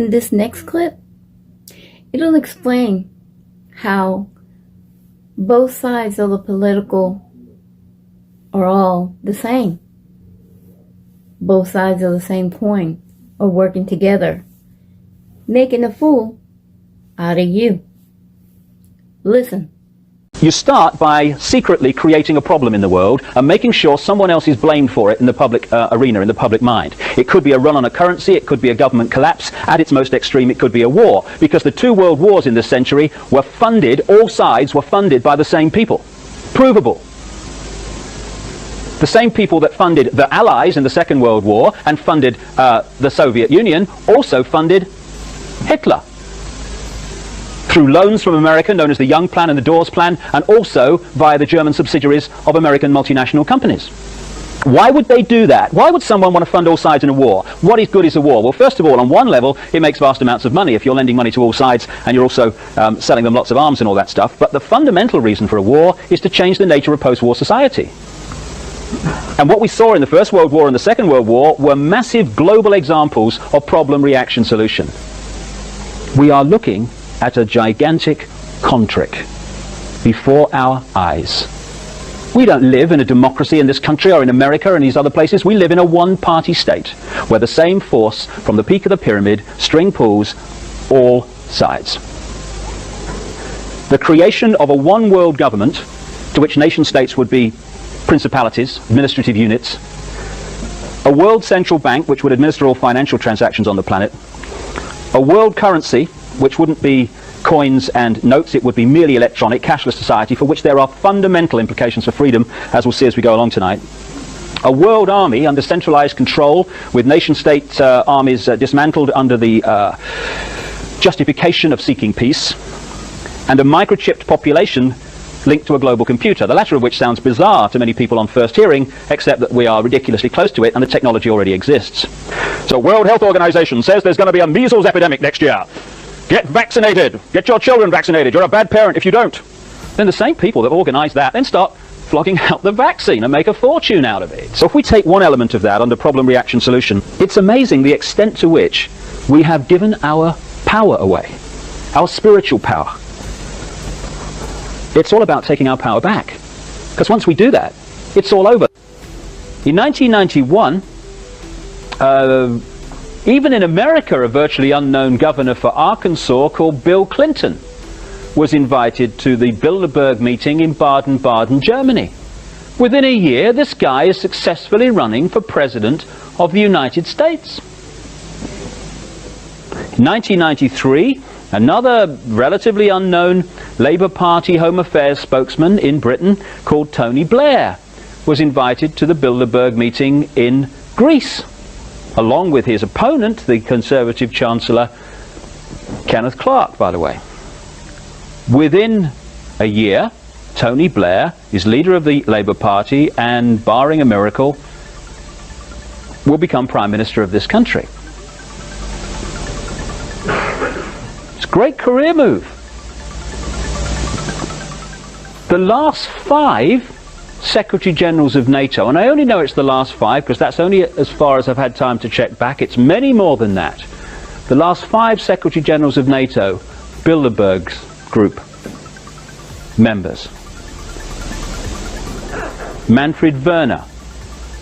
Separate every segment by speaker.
Speaker 1: in this next clip, it'll explain how both sides of the political are all the same. Both sides of the same coin are working together, making a fool out of you. Listen.
Speaker 2: You start by secretly creating a problem in the world and making sure someone else is blamed for it in the public arena, in the public mind. It could be a run on a currency, it could be a government collapse, at its most extreme it could be a war, because the two world wars in this century were funded, all sides were funded by the same people. Provable. The same people that funded the Allies in the Second World War and funded the Soviet Union also funded Hitler. Through loans from America, known as the Young Plan and the Dawes Plan, and also via the German subsidiaries of American multinational companies. Why would they do that? Why would someone want to fund all sides in a war? What is good is a war? Well, first of all, on one level, it makes vast amounts of money if you're lending money to all sides and you're also selling them lots of arms and all that stuff. But the fundamental reason for a war is to change the nature of post-war society. And what we saw in the First World War and the Second World War were massive global examples of problem-reaction solution. We are looking at a gigantic contrick before our eyes. We don't live in a democracy in this country or in America or in these other places. We live in a one-party state where the same force from the peak of the pyramid string pulls all sides. The creation of a one-world government to which nation-states would be principalities, administrative units, a world central bank which would administer all financial transactions on the planet, a world currency which wouldn't be coins and notes, it would be merely electronic, cashless society, for which there are fundamental implications for freedom, as we'll see as we go along tonight. A world army under centralized control, with nation-state armies dismantled under the justification of seeking peace, and a microchipped population linked to a global computer, the latter of which sounds bizarre to many people on first hearing, except that we are ridiculously close to it and the technology already exists. So World Health Organization says there's going to be a measles epidemic next year. Get vaccinated. Get your children vaccinated. You're a bad parent if you don't. Then the same people that organize that then start flogging out the vaccine and make a fortune out of it. So if we take one element of that under problem reaction solution, it's amazing the extent to which we have given our power away, our spiritual power. It's all about taking our power back, because once we do that, it's all over. In 1991, even in America, a virtually unknown governor for Arkansas called Bill Clinton was invited to the Bilderberg meeting in Baden-Baden, Germany. Within a year, this guy is successfully running for President of the United States. In 1993, another relatively unknown Labour Party Home Affairs spokesman in Britain called Tony Blair was invited to the Bilderberg meeting in Greece, along with his opponent, the Conservative Chancellor Kenneth Clark, by the way. Within a year, Tony Blair is leader of the Labour Party and, barring a miracle, will become Prime Minister of this country. It's a great career move. The last 5 Secretary Generals of NATO, and I only know it's the last 5 because that's only as far as I've had time to check back, it's many more than that. The last 5 Secretary Generals of NATO, Bilderberg's group members. Manfred Werner,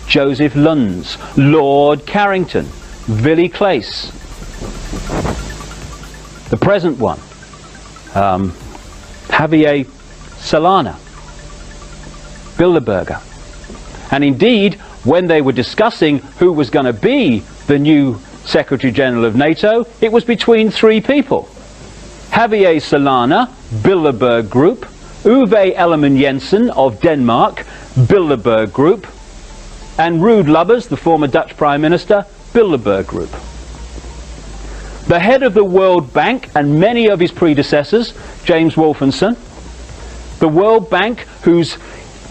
Speaker 2: Joseph Luns, Lord Carrington, Willy Claes. The present one, Javier Solana, Bilderberger. And indeed, when they were discussing who was going to be the new Secretary General of NATO, it was between 3 people. Javier Solana, Bilderberg Group, Uwe Ellemann-Jensen of Denmark, Bilderberg Group, and Ruud Lubbers, the former Dutch Prime Minister, Bilderberg Group. The head of the World Bank and many of his predecessors, James Wolfensohn, the World Bank, whose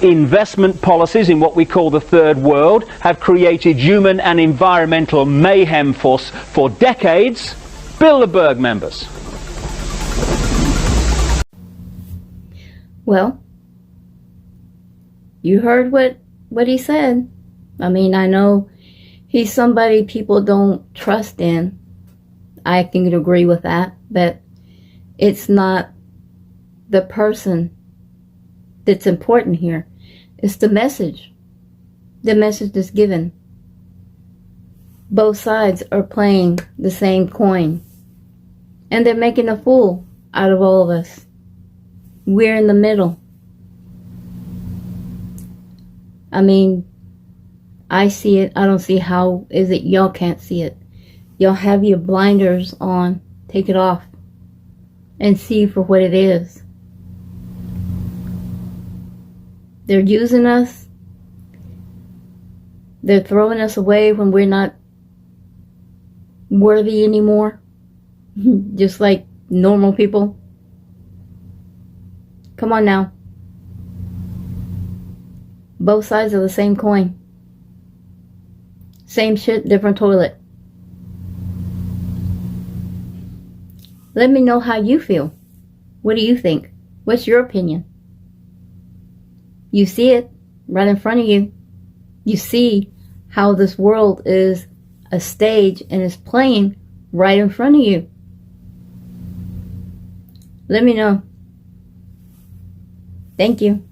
Speaker 2: investment policies in what we call the Third World have created human and environmental mayhem for decades, Bilderberg members.
Speaker 1: Well, you heard what he said. I mean, I know he's somebody people don't trust in. I can agree with that, but it's not the person that's important here. It's the message. The message that's given. Both sides are playing the same coin. And they're making a fool out of all of us. We're in the middle. I mean, I see it. I don't see how is it y'all can't see it. Y'all have your blinders on. Take it off. And see for what it is. They're using us. They're throwing us away when we're not worthy anymore. Just like normal people. Come on now. Both sides of the same coin. Same shit, different toilet. Let me know how you feel. What do you think? What's your opinion? You see it right in front of you. You see how this world is a stage and is playing right in front of you. Let me know. Thank you.